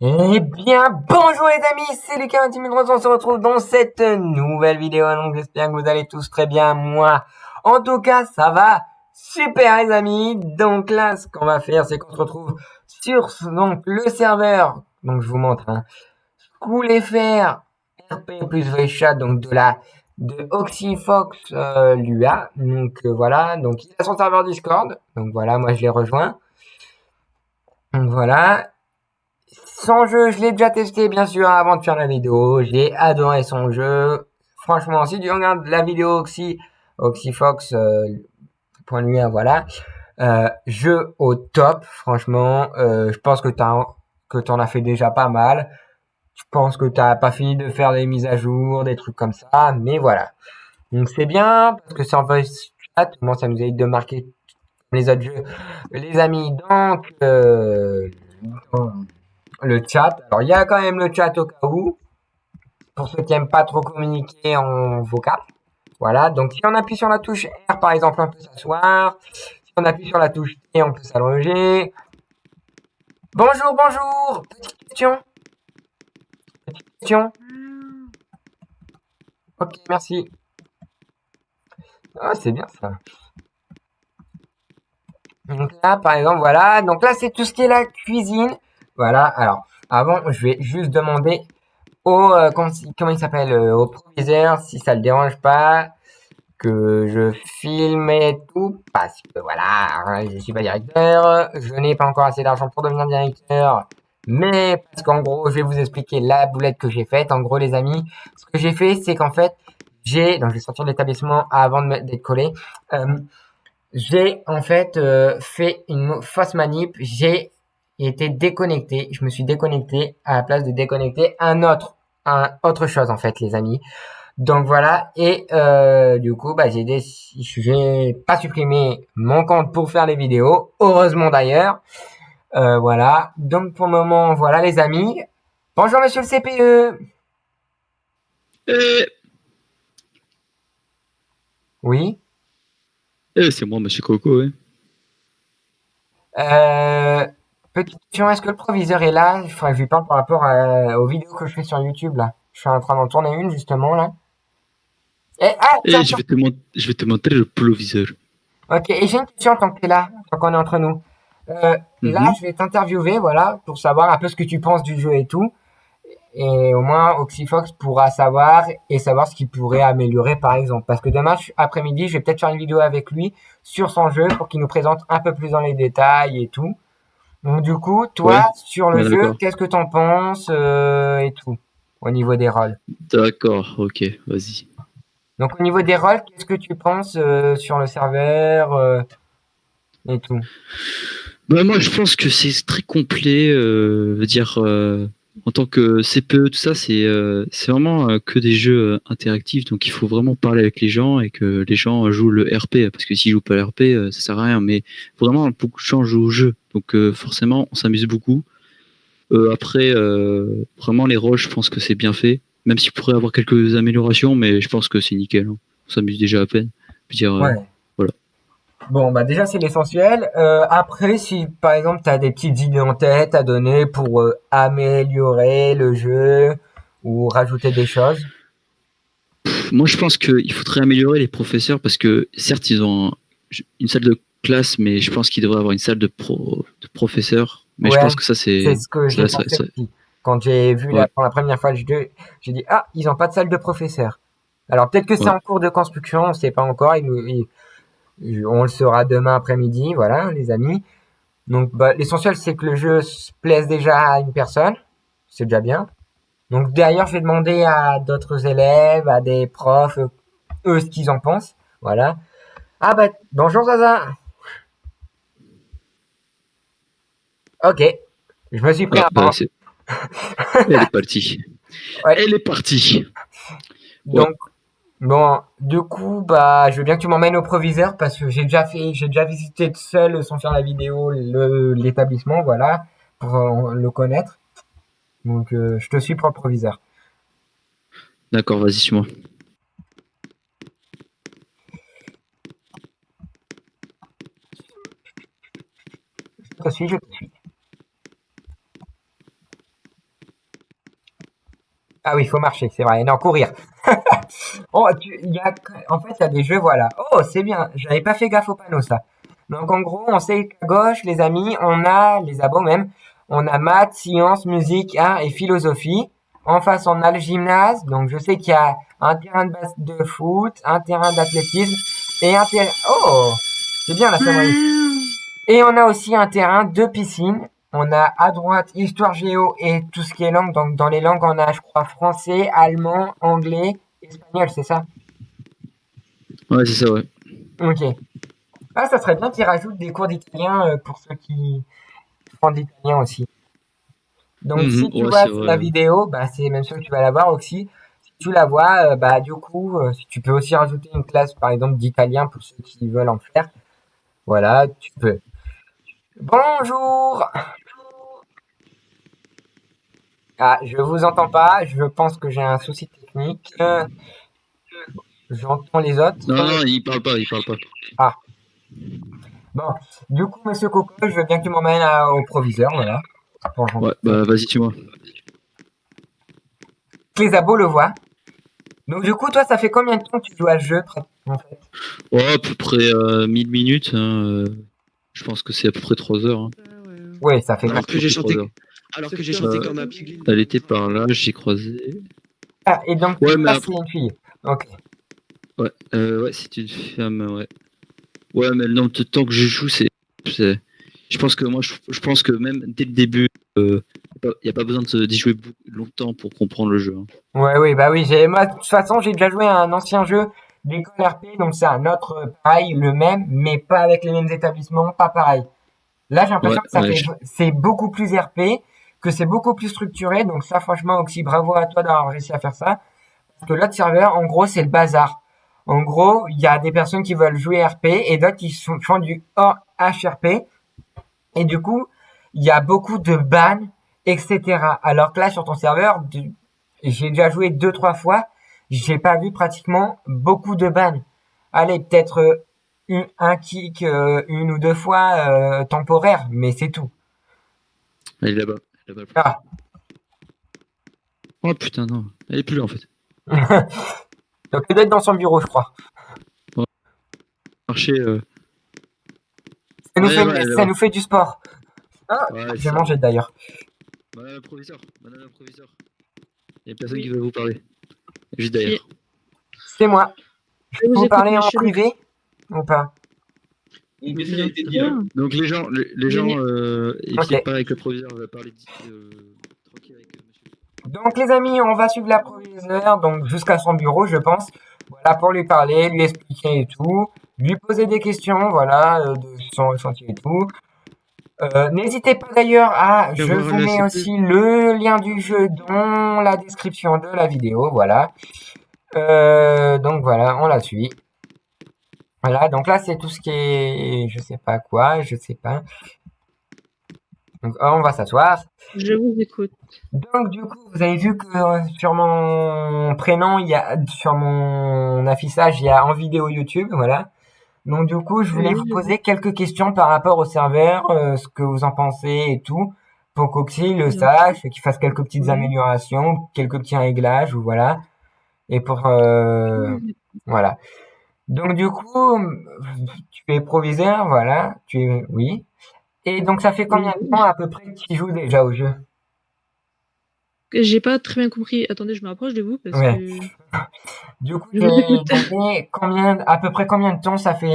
Eh bien, bonjour les amis, c'est Lucas 20300, on se retrouve dans cette nouvelle vidéo, donc j'espère que vous allez tous très bien, moi, en tout cas, ça va super les amis, donc là, ce qu'on va faire, c'est qu'on se retrouve sur donc, le serveur, donc je vous montre, hein, SchoolFR RP plus VChat, donc de Oxyfox Lua, donc voilà, donc il a son serveur Discord, donc voilà, moi je l'ai rejoint, donc voilà. Son jeu, je l'ai déjà testé bien sûr avant de faire la vidéo. J'ai adoré son jeu. Franchement, si tu regardes la vidéo Oxyfox point lui, voilà. Jeu au top, franchement. Je pense que t'en as fait déjà pas mal. Je pense que t'as pas fini de faire des mises à jour, des trucs comme ça, mais voilà. Donc c'est bien parce que c'est en voice chat. Moi, ça nous évite de marquer les autres jeux, les amis. Donc dans le chat. Alors, il y a quand même le chat au cas où, pour ceux qui aiment pas trop communiquer en vocal. Voilà. Donc, si on appuie sur la touche R, par exemple, on peut s'asseoir. Si on appuie sur la touche T, on peut s'allonger. Bonjour, bonjour. Petite question. Petite question. Ok, merci. Ah, c'est bien ça. Donc là, par exemple, voilà. Donc là, c'est tout ce qui est la cuisine. Voilà. Alors, avant, je vais juste demander au, comment il s'appelle, au proviseur, si ça le dérange pas, que je filme et tout, parce que voilà, hein, je suis pas directeur, je n'ai pas encore assez d'argent pour devenir directeur, mais parce qu'en gros, je vais vous expliquer la boulette que j'ai faite. En gros, les amis, ce que j'ai fait, c'est qu'en fait, donc je vais sortir de l'établissement avant d'être collé, euh, j'ai en fait fait une fausse manip, j'ai été déconnecté, je me suis déconnecté à la place de déconnecter un autre chose en fait, les amis. Donc voilà, et du coup, bah, j'ai pas supprimé mon compte pour faire les vidéos, heureusement d'ailleurs. Voilà, donc pour le moment, voilà les amis. Bonjour monsieur le CPE. Eh, Oui. c'est moi, Monsieur Coco, ouais. Euh, Petite question, est-ce que le proviseur est là? Il faudrait que je lui parle par rapport aux vidéos que je fais sur YouTube là. Je suis en train d'en tourner une justement là. Et, ah, tiens, tiens. Je vais te montrer le proviseur. Ok, et j'ai une question tant que t'es là, tant qu'on est entre nous. Là, Mhm. je vais t'interviewer, voilà, pour savoir un peu ce que tu penses du jeu et tout. Et au moins, Oxyfox pourra savoir et savoir ce qu'il pourrait améliorer, par exemple. Parce que demain après-midi, je vais peut-être faire une vidéo avec lui sur son jeu pour qu'il nous présente un peu plus dans les détails et tout. Donc, du coup, toi, Ouais, sur le ouais, jeu, d'accord. qu'est-ce que t'en penses et tout, au niveau des rôles. D'accord, ok, vas-y. Donc, au niveau des rôles, qu'est-ce que tu penses sur le serveur et tout. Bah, moi, je pense que c'est très complet. Veut dire, en tant que CPE, tout ça, c'est vraiment que des jeux interactifs. Donc, il faut vraiment parler avec les gens et que les gens jouent le RP. Parce que s'ils jouent pas le RP, ça sert à rien. Mais vraiment, beaucoup de gens jouent au jeu. Donc, forcément, on s'amuse beaucoup. Après, vraiment, les rôles, je pense que c'est bien fait. Même s'il pourrait y avoir quelques améliorations, mais je pense que c'est nickel, hein. On s'amuse déjà à peine. Je veux dire, Ouais. voilà. Bon, bah déjà c'est l'essentiel. Après, si par exemple tu as des petites idées en tête à donner pour améliorer le jeu ou rajouter des choses. Moi, je pense qu'il faudrait améliorer les professeurs parce que, certes, ils ont une salle de classe, mais je pense qu'ils devraient avoir une salle de professeurs. Mais je Ouais, pense que ça, c'est ce que j'ai pensé aussi. Quand j'ai vu ouais, pour la première fois le jeu, j'ai dit ah, ils ont pas de salle de professeur. Alors peut-être que c'est ouais. en cours de construction, on sait pas encore. On le saura demain après-midi, voilà, les amis. Donc bah, l'essentiel c'est que le jeu se plaise déjà à une personne, c'est déjà bien. Donc d'ailleurs, je vais demander à d'autres élèves, à des profs, eux ce qu'ils en pensent. Voilà. Ah bah bonjour Zaza. Ok. Je me suis pris Ah, un bah, vent. elle est partie. Ouais. Elle est partie. Ouais. Donc bon, du coup, bah je veux bien que tu m'emmènes au proviseur parce que j'ai déjà visité seul sans faire la vidéo l'établissement, voilà, pour le connaître. Donc je te suis pour le proviseur. D'accord, vas-y, suis-moi. Je te suis, je te suis. Ah oui, il faut marcher, c'est vrai. Non, courir. Oh, en fait, il y a des jeux, voilà. Oh, c'est bien. J'avais pas fait gaffe au panneau, ça. Donc, en gros, on sait qu'à gauche, les amis, on a, les abos même, on a maths, sciences, musique, art et philosophie. En face, on a le gymnase. Donc, je sais qu'il y a un terrain de foot, un terrain d'athlétisme et un terrain... Oh, c'est bien la sonnerie. Et on a aussi un terrain de piscine. On a à droite histoire géo et tout ce qui est langue. Donc, dans les langues, on a, je crois, français, allemand, anglais, espagnol, c'est ça? Ouais, c'est ça, ouais. Ok. Ah, ça serait bien qu'ils rajoutent des cours d'italien pour ceux qui font de l'italien aussi. Donc, si tu Ouais, vois c'est vrai. la vidéo, bah, c'est même sûr que tu vas la voir aussi. Si tu la vois, bah, du coup, si tu peux aussi rajouter une classe, par exemple, d'italien pour ceux qui veulent en faire. Voilà, tu peux. Bonjour! Ah, je vous entends pas. Je pense que j'ai un souci technique. J'entends les autres. Non, non, il parle pas. Ah, bon. Du coup, monsieur Coco, je veux bien que tu m'emmènes au proviseur, voilà. Pour Ouais, rencontrer. bah vas-y, tu moi. Que les abos le voient. Donc, du coup, toi, ça fait combien de temps que tu joues à ce jeu, en fait? Ouais, à peu près 1000 minutes. Je pense que c'est à peu près 3 heures. Hein. Oui, ça fait Non, quand à même. peu près 3 heures. Alors que j'ai chanté comme un piglin. Elle était par là, j'ai croisé. Ah, et donc, Ouais, tu mais passes, c'est après. une fille. Ok. Ouais, c'est une femme, ouais. Ouais, mais le nombre de temps que je joue, je pense que moi, je pense que même dès le début, il n'y a pas besoin d'y jouer longtemps pour comprendre le jeu. Hein. Ouais, oui, bah oui, moi, de toute façon, j'ai déjà joué à un ancien jeu d'école RP, donc c'est un autre, pareil, le même, mais pas avec les mêmes établissements, pas pareil. Là, j'ai Ouais, l'impression que ouais, c'est beaucoup plus RP, que c'est beaucoup plus structuré, donc ça, franchement, aussi, bravo à toi d'avoir réussi à faire ça. Parce que l'autre serveur, en gros, c'est le bazar. En gros, il y a des personnes qui veulent jouer RP et d'autres qui font du hors HRP. Et du coup, il y a beaucoup de bans, etc. Alors que là, sur ton serveur, j'ai déjà joué deux, trois fois, j'ai pas vu pratiquement beaucoup de bans. Allez, peut-être un kick une ou deux fois temporaire, mais c'est tout. elle est là-bas. Elle est là-bas. Ah. Oh putain, non. Elle est plus là en fait. Donc peut-être dans son bureau, je crois. Ouais, marcher. Ça nous Ouais, fait, ouais, elle est ça là-bas. nous fait du sport. Ah, Ouais, j'ai c'est ça. mangé d'ailleurs. Madame la proviseur. Madame la proviseur. Il y a personne qui veut vous parler. Juste derrière. C'est moi. Je Je peux vous vous écoute, parler en monsieur. privé ou pas? Mon PC a Bien été dit là. sûr. Donc les gens, il Ok. fait pas avec le proviseur, on va parler tranquille avec monsieur. Donc les amis, on va suivre la proviseure donc jusqu'à son bureau, je pense. Voilà, pour lui parler, lui expliquer et tout, lui poser des questions, voilà, de son ressenti et tout. N'hésitez pas d'ailleurs à, je Avoir vous la mets CP. aussi le lien du jeu dans la description de la vidéo, voilà. Donc voilà, on la suit. Voilà, donc là c'est tout ce qui est, je sais pas quoi, je sais pas. Donc on va s'asseoir. Je vous écoute. Donc du coup, vous avez vu que sur mon prénom, sur mon affichage, il y a en vidéo YouTube, voilà. Donc du coup, je voulais Oui, vous je vous poser quelques questions par rapport au serveur, ce que vous en pensez et tout, pour qu'Oxy le bien sûr. sache, qu'il fasse quelques petites Oui. améliorations, quelques petits réglages, ou voilà. Et pour voilà. Donc du coup, tu es proviseur, voilà. Oui. Et donc ça fait combien de temps Oui. à peu près que tu joues déjà au jeu? J'ai pas très bien compris. Attendez, je me rapproche de vous parce Ouais. que Du coup, je j'ai vous écoute. demandé à peu près combien de temps ça fait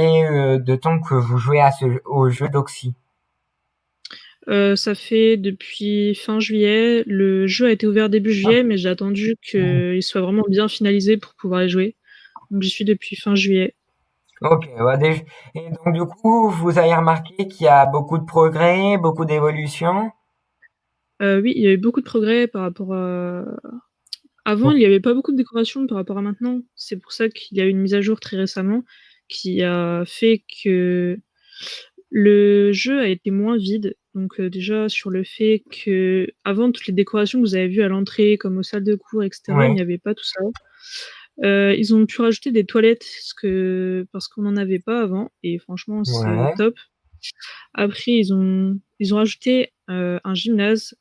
de temps que vous jouez au jeu d'Oxy. Ça fait depuis fin juillet. Le jeu a été ouvert début juillet, mais j'ai attendu qu'il soit vraiment bien finalisé pour pouvoir y jouer. Donc j'y suis depuis fin juillet. Ok, ouais, et donc du coup, vous avez remarqué qu'il y a beaucoup de progrès, beaucoup d'évolution. Oui, il y a eu beaucoup de progrès par rapport à avant, il y avait pas beaucoup de décorations par rapport à maintenant. C'est pour ça qu'il y a eu une mise à jour très récemment qui a fait que le jeu a été moins vide. Donc déjà sur le fait que avant toutes les décorations que vous avez vues à l'entrée, comme aux salles de cours, etc., il Ouais, n'y avait pas tout ça. Ils ont pu rajouter des toilettes parce qu'on n'en avait pas avant et franchement c'est ouais, top. Après ils ont rajouté un gymnase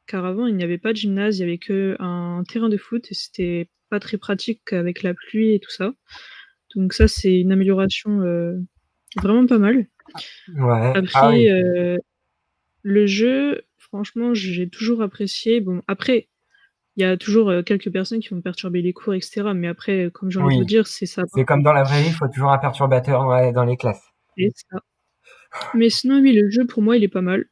car avant, il n'y avait pas de gymnase, il y avait qu'un terrain de foot et c'était pas très pratique avec la pluie et tout ça. Donc ça, c'est une amélioration, vraiment pas mal. Ouais. Ah Après, oui. le jeu, franchement, j'ai toujours apprécié. Bon, après, il y a toujours, quelques personnes qui vont perturber les cours et cetera, mais après, comme j'ai envie de vous Oui. dire, c'est ça C'est comme dans la vraie vie, il faut toujours un perturbateur dans les classes. c'est ça. Mais sinon, oui, le jeu, pour moi, il est pas mal.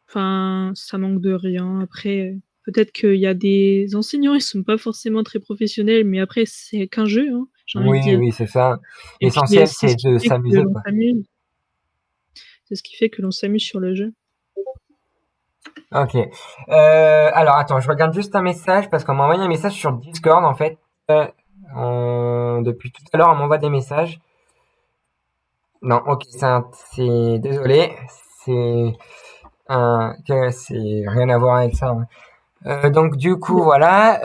Enfin, ça manque de rien. Après, peut-être qu'il y a des enseignants, ils sont pas forcément très professionnels, mais après, c'est qu'un jeu, hein, j'ai envie de Oui, dire. oui, c'est ça. Et puis, L'essentiel, c'est de s'amuser, quoi. C'est ce qui fait que l'on s'amuse sur le jeu. Ok. Alors, attends, je regarde juste un message parce qu'on m'a envoyé un message sur Discord, en fait. Depuis tout à l'heure, on m'envoie des messages. Non, ok, désolé, c'est c'est rien à voir avec ça, hein. Donc du coup voilà.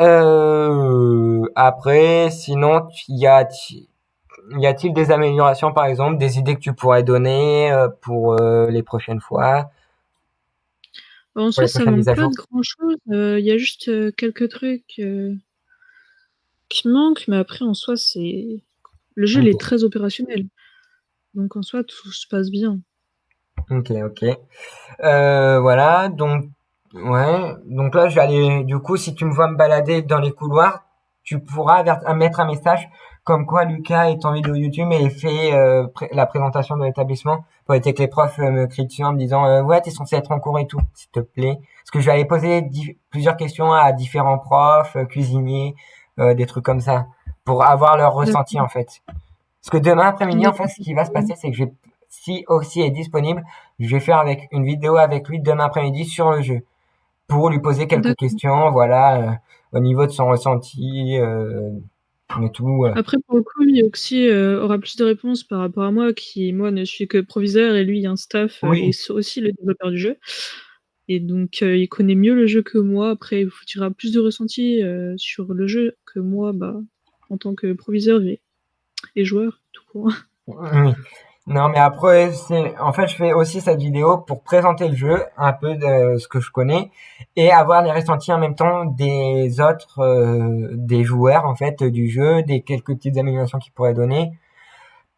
Après, sinon, y a-t-il des améliorations, par exemple, des idées que tu pourrais donner pour les prochaines fois, En pour soi, les ça prochaines mises manque à pas jour? de grand-chose, il y a juste, quelques trucs, qui manquent, mais après en soi, c'est le jeu, il est Ok, très opérationnel, donc en soi, tout se passe bien. ok, ok. Voilà, donc ouais, donc là je vais aller. Du coup, si tu me vois me balader dans les couloirs, tu pourras mettre un message comme quoi Lucas est en vidéo YouTube et fait la présentation de l'établissement pour éviter que les profs me crient dessus en me disant ouais, t'es censé être en cours et tout, s'il te plaît. Parce que je vais aller poser plusieurs questions à différents profs, cuisiniers, des trucs comme ça, pour avoir leur ressenti D'accord, en fait. Parce que demain après-midi, en fait, d'accord, ce qui va se passer, c'est que si Oxy est disponible, je vais faire avec une vidéo avec lui demain après-midi sur le jeu pour lui poser quelques d'accord. questions, voilà, au niveau de son ressenti et tout. Après, pour le coup, lui aussi, aura plus de réponses par rapport à moi qui, moi, ne suis que proviseur et lui, un staff, et Oui, c'est aussi le développeur du jeu et donc il connaît mieux le jeu que moi. Après, il vous dira plus de ressenti, sur le jeu que moi, bah, en tant que proviseur et joueur, tout court. oui. Non, mais après, en fait, je fais aussi cette vidéo pour présenter le jeu, un peu de ce que je connais, et avoir les ressentis en même temps des autres, des joueurs, en fait, du jeu, des quelques petites améliorations qu'ils pourraient donner.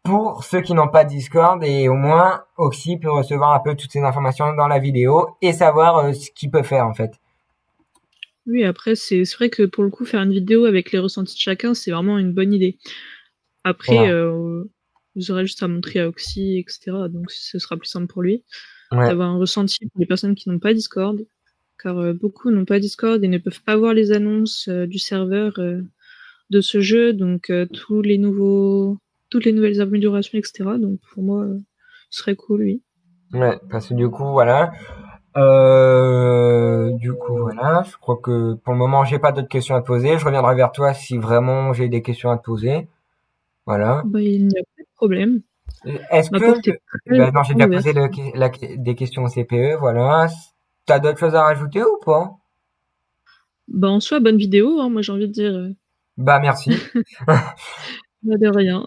Pour ceux qui n'ont pas Discord, et au moins Oxy peut recevoir un peu toutes ces informations dans la vidéo et savoir ce qu'il peut faire en fait. Oui, après, c'est vrai que pour le coup, faire une vidéo avec les ressentis de chacun, c'est vraiment une bonne idée. Après, Voilà. vous aurez juste à montrer à Oxy et cetera, donc ce sera plus simple pour lui Ouais. d'avoir un ressenti pour les personnes qui n'ont pas Discord, car, beaucoup n'ont pas Discord et ne peuvent pas voir les annonces, du serveur, de ce jeu, donc toutes les nouvelles améliorations et cetera, donc pour moi, ce serait cool, oui. Ouais. Parce que du coup, voilà. Du coup, voilà. Je crois que pour le moment, j'ai pas d'autres questions à te poser. Je reviendrai vers toi si vraiment j'ai des questions à te poser. Voilà. Bah, il n'y a pas de problème. Est-ce Ma que, porte est très ben non, j'ai grande déjà posé ouverte. des questions au CPE. Voilà. T'as d'autres choses à rajouter ou pas? Bah, en soi, bonne vidéo, hein, moi j'ai envie de dire, Bah merci. bah, de rien.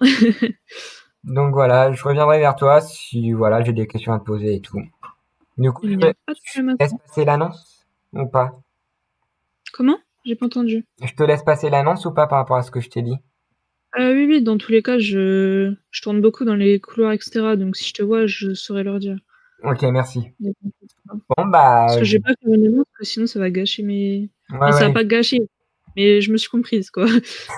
Donc voilà, je reviendrai vers toi si voilà, j'ai des questions à te poser et tout. Du coup, Il n'y a pas de je problème à te laisse ça. passer l'annonce ou pas? Comment? J'ai pas entendu. Je te laisse passer l'annonce ou pas par rapport à ce que je t'ai dit? Oui, oui, dans tous les cas, je tourne beaucoup dans les couloirs et cetera, donc si je te vois, je saurais leur dire. Ok, merci. Ne t'inquiète pas. Bon Parce bah, que je vais pas faire une annonce, parce que sinon ça va gâcher mes ouais enfin ça va ouais, pas gâcher, mais je me suis comprise, quoi.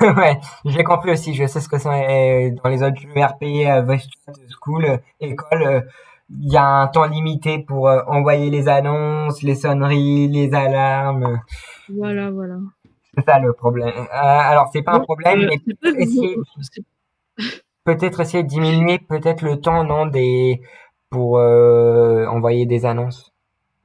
ouais, j'ai compris aussi. Je sais ce que c'est dans les autres jeux RP, Voice Chat, School, école. Il y a un temps limité pour envoyer les annonces, les sonneries, les alarmes. Voilà, voilà. C'est ça le problème. Alors c'est pas un Bon, problème, mais c'est pas c'est peut-être essayer de diminuer peut-être le temps, non, pour envoyer des annonces,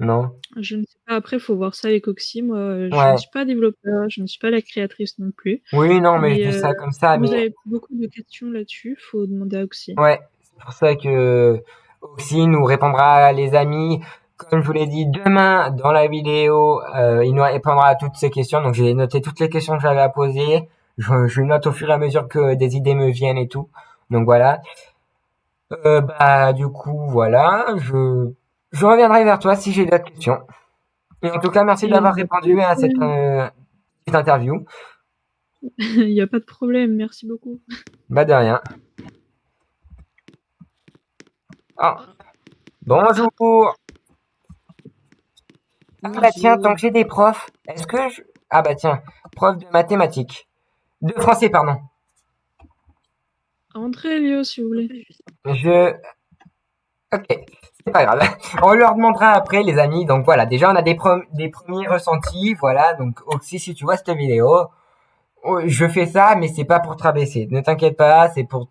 non? je ne sais pas, après, faut voir ça avec Oxy. Moi, je ne Ouais. suis pas développeur, je ne suis pas la créatrice non plus, Oui, non, mais je mais dis ça comme ça, si vous mais avez beaucoup de questions là-dessus, faut demander à Oxy. ouais, c'est pour ça que aussi nous répondra les amis. Comme je vous l'ai dit, demain dans la vidéo, il nous répondra à toutes ces questions. Donc j'ai noté toutes les questions que j'avais à poser. Je note au fur et à mesure que des idées me viennent et tout. Donc voilà. Bah du coup voilà, je reviendrai vers toi si j'ai d'autres questions. Et en tout cas, merci Et d'avoir répondu à cette petite interview. il y a pas de problème, merci beaucoup. Bah de rien. Ah, bonjour. Ah bah tiens, tant que j'ai des profs, est-ce que je... Ah bah tiens, prof de mathématiques. De français, pardon. Entrez, Léo, si vous voulez. Je... Ok, c'est pas grave. On leur demandera après, les amis. Donc voilà, déjà on a des premiers ressentis. Voilà, donc Oxy, si tu vois cette vidéo, je fais ça, mais c'est pas pour te rabaisser. Ne t'inquiète pas, c'est pour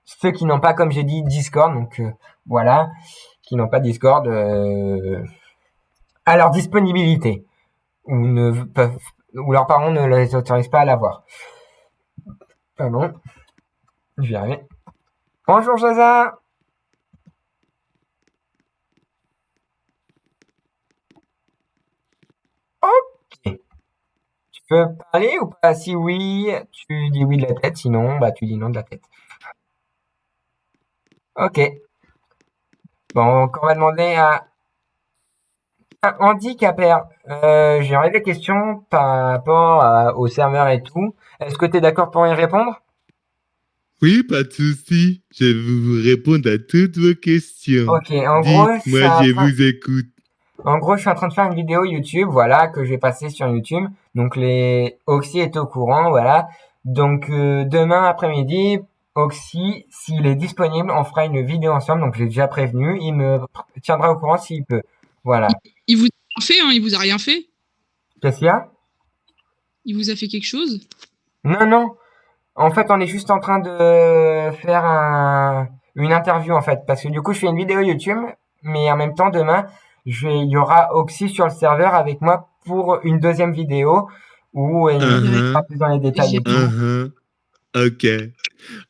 ceux qui n'ont pas, comme j'ai dit, Discord. Donc voilà, qui n'ont pas Discord à leur disponibilité ou ne peuvent ou leurs parents ne les autorisent pas à l'avoir. Pardon, je vais y arriver. Bonjour Jaza. Ok. Tu peux parler ou pas? Si oui, tu dis oui de la tête. Sinon, bah tu dis non de la tête. Ok. Bon, donc on va demander à Andy Caper. J'aurais des questions par rapport au serveur et tout. Est-ce que tu es d'accord pour y répondre? Oui, pas de souci. Je vais vous répondre à toutes vos questions. Ok, en gros, Dites-moi, je vous écoute. En gros, je suis en train de faire une vidéo YouTube, voilà, que je vais passer sur YouTube. Donc, Oxy est au courant, voilà. Donc, demain après-midi, Oxy, s'il est disponible, on fera une vidéo ensemble. Donc, je l'ai déjà prévenu. Il me tiendra au courant s'il peut. Voilà. Il vous a rien fait, hein, il vous a rien fait? Qu'est-ce qu'il y a? Il vous a fait quelque chose? Non, non. En fait, on est juste en train de faire une interview, en fait. Parce que du coup, je fais une vidéo YouTube, mais en même temps, demain, il y aura Oxy sur le serveur avec moi pour une deuxième vidéo où il sera plus dans les détails et tout. Ok.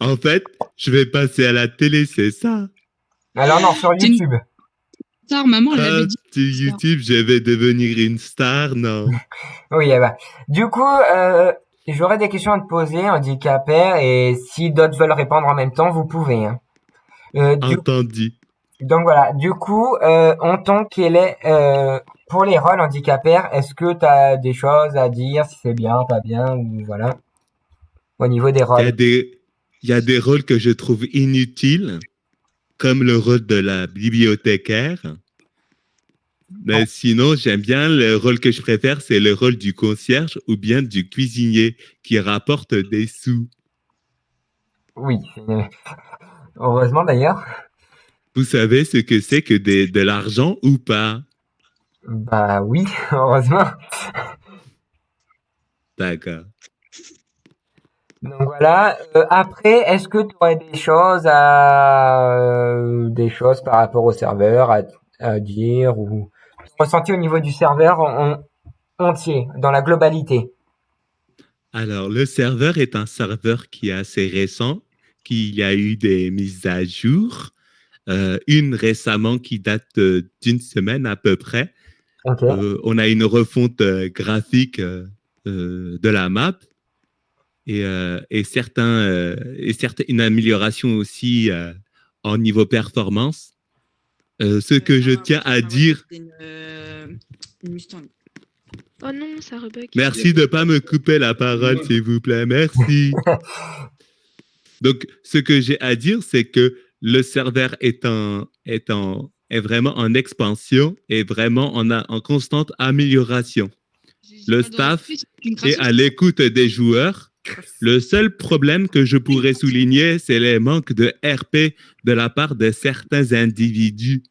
En fait, je vais passer à la télé, c'est ça? Alors non, sur YouTube. Star, maman, elle avait dit. Sur YouTube, je vais devenir une star, non? Oui, bah. Du coup, j'aurais des questions à te poser, handicapé, et si d'autres veulent répondre en même temps, vous pouvez. Hein. Entendu. Donc voilà, du coup, en tant qu'elle est pour les rôles handicapés, est-ce que tu as des choses à dire, si c'est bien, pas bien, ou voilà, au niveau des rôles? Il y a des rôles que je trouve inutiles, comme le rôle de la bibliothécaire. Mais sinon, j'aime bien le rôle que je préfère, c'est le rôle du concierge ou bien du cuisinier qui rapporte des sous. Oui, heureusement d'ailleurs. Vous savez ce que c'est que de l'argent ou pas? Bah oui, heureusement. D'accord. Donc voilà. Après, est-ce que tu aurais des choses par rapport au serveur à dire ou ressenti au niveau du serveur entier, dans la globalité? Alors, le serveur est un serveur qui est assez récent, qu'il y a eu des mises à jour. Une récemment qui date d'une semaine à peu près. Okay. On a une refonte graphique de la map et une amélioration aussi en niveau performance. Ce que je tiens à dire... Une Mustang. Oh non, ça rebug. Merci de ne pas me couper la parole, s'il vous plaît. Merci. Donc, ce que j'ai à dire, c'est que le serveur est vraiment en expansion et vraiment en constante amélioration. Le staff est à l'écoute des joueurs. Le seul problème que je pourrais souligner, c'est les manques de RP de la part de certains individus.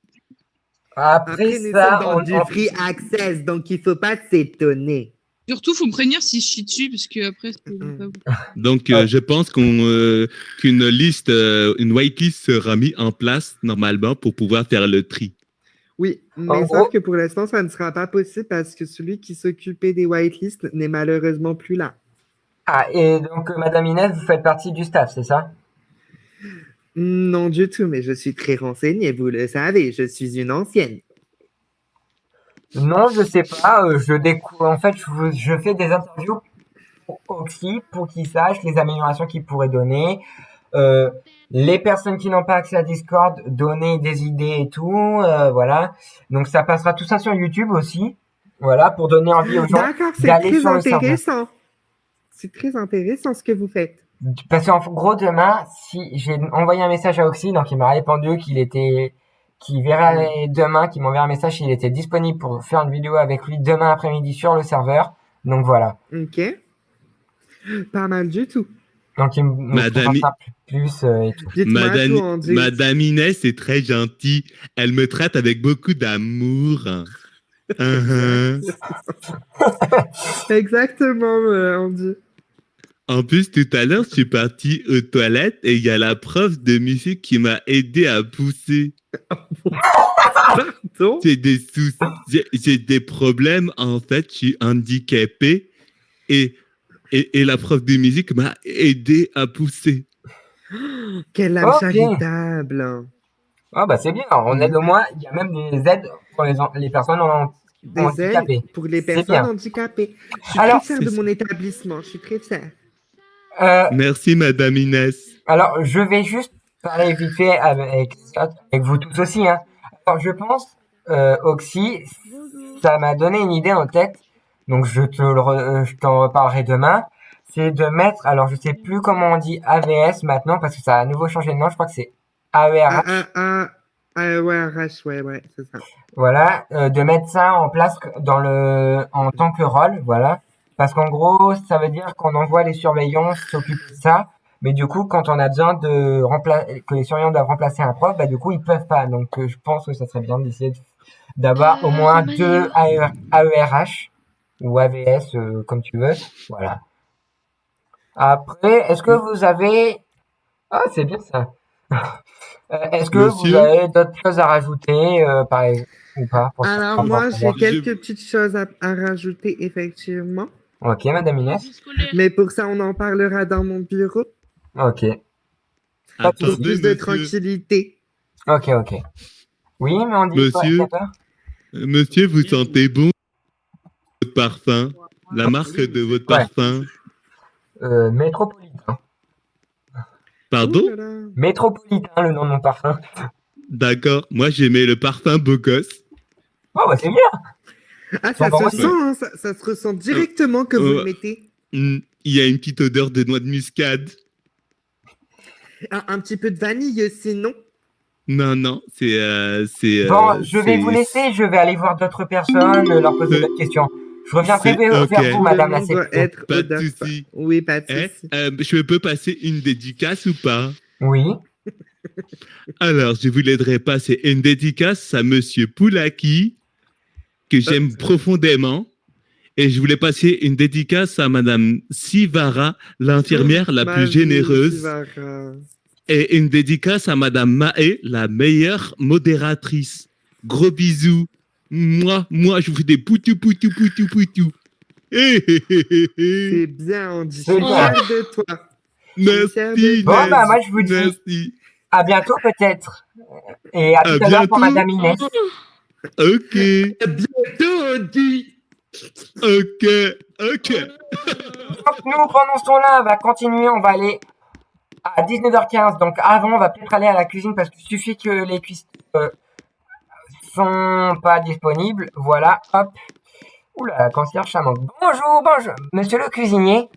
Après nous ça, sommes dans du free access, donc il ne faut pas s'étonner. Surtout, faut me prévenir si je chie dessus, parce que après, c'est pas bon. Donc, je pense qu'une liste, une whitelist sera mise en place normalement pour pouvoir faire le tri. Oui, mais sauf que pour l'instant, ça ne sera pas possible parce que celui qui s'occupait des whitelists n'est malheureusement plus là. Ah, et donc, Madame Inès, vous faites partie du staff, c'est ça? Non du tout, mais je suis très renseignée, vous le savez, je suis une ancienne. Non, je sais pas, en fait, je fais des interviews pour Oxy, pour qu'ils sachent les améliorations qu'ils pourraient donner. Les personnes qui n'ont pas accès à Discord, donner des idées et tout, voilà. Donc ça passera tout ça sur YouTube aussi. Voilà, pour donner envie aux gens D'accord, c'est d'aller très sur le serveur. intéressant. C'est très intéressant ce que vous faites. Parce qu'en gros, demain, si j'ai envoyé un message à Oxy, donc il m'a répondu qu'il verrait demain, qu'il m'enverrait un message s'il était disponible pour faire une vidéo avec lui demain après-midi sur le serveur. Donc voilà. Ok. Pas mal du tout. Donc il me Madame- présentera plus et tout. Dites-moi tout, Andy. Madame Inès est très gentille. Elle me traite avec beaucoup d'amour. Exactement, Andy. En plus, tout à l'heure, je suis parti aux toilettes et il y a la prof de musique qui m'a aidé à pousser. Pardon? J'ai des soucis, j'ai des problèmes. En fait, je suis handicapé et la prof de musique m'a aidé à pousser. Quelle âme Ok. charitable. Ah bah c'est bien, on aide au moins, il y a même des aides pour les personnes Des handicapées. aides pour les C'est personnes bien. handicapées. Je suis Alors, très fière de mon établissement. Je suis très fière. Merci, Madame Inès. Alors, je vais juste parler vite fait avec vous tous aussi. Hein. Alors, je pense, Oxy, ça m'a donné une idée en tête, donc je t'en reparlerai demain. C'est de mettre, alors je sais plus comment on dit AVS maintenant, parce que ça a à nouveau changé de nom, je crois que c'est AERH. Ouais, c'est ça. Voilà, de mettre ça en place en tant que rôle, voilà. Parce qu'en gros, ça veut dire qu'on envoie les surveillants s'occuper de ça. Mais du coup, quand on a besoin que les surveillants doivent remplacer un prof, bah du coup, ils peuvent pas. Donc, je pense que ça serait bien d'essayer d'avoir au moins Romain, 2 AERH ou AVS, comme tu veux. Voilà. Après, est-ce que vous avez... Ah, c'est bien ça. Est-ce que vous Monsieur avez d'autres choses à rajouter, par exemple, ou pas pour Alors, pour moi, j'ai pouvoir- quelques petites choses à rajouter, effectivement. Ok, Madame Inès. Vie scolaire. Mais pour ça, on en parlera dans mon bureau. Ok. Pas de Pour souci. plus de tranquillité. Ok. Oui, mais on dit Monsieur. quoi, Monsieur, vous sentez bon votre parfum? La marque de votre Ouais. parfum? Métropolitain. Pardon? Ouh là là. Métropolitain, le nom de mon parfum. D'accord. Moi, j'aimais le parfum beau gosse. Oh, bah c'est bien. Ah, ça Bon, bah, se moi, sent, hein, ça se ressent directement que vous le mettez. Il y a une petite odeur de noix de muscade. Un petit peu de vanille aussi, non? Non, c'est. Bon, je vais vous laisser, je vais aller voir d'autres personnes, leur poser d'autres questions. Je reviendrai vers ok. vous, Madame la Le nom doit secrétaire. être Pas de audacieux. souci. Oui, pas de Eh, souci. je peux passer une dédicace ou pas? Oui. Alors, je voudrais passer une dédicace à Monsieur Poulaki, que j'aime profondément. Et je voulais passer une dédicace à Madame Sivara, l'infirmière la Ma plus vie, généreuse. Sivara. Et une dédicace à Madame Mahé, la meilleure modératrice. Gros bisous. Moi, je vous fais des poutou. C'est bien, on dit. Je C'est suis bien. fière de toi. Merci. Bon, bah, moi, je vous dis- Merci. À bientôt, peut-être. Et à tout à l'heure pour bientôt. Madame Inès. Ok. À bientôt, Andy. Ok. Donc, nous, pendant ce temps-là, on va continuer, on va aller à 19h15. Donc, avant, on va peut-être aller à la cuisine parce qu'il suffit que les cuisses sont pas disponibles. Voilà, hop. Oula, la concierge, ça manque. Bonjour, monsieur le cuisinier.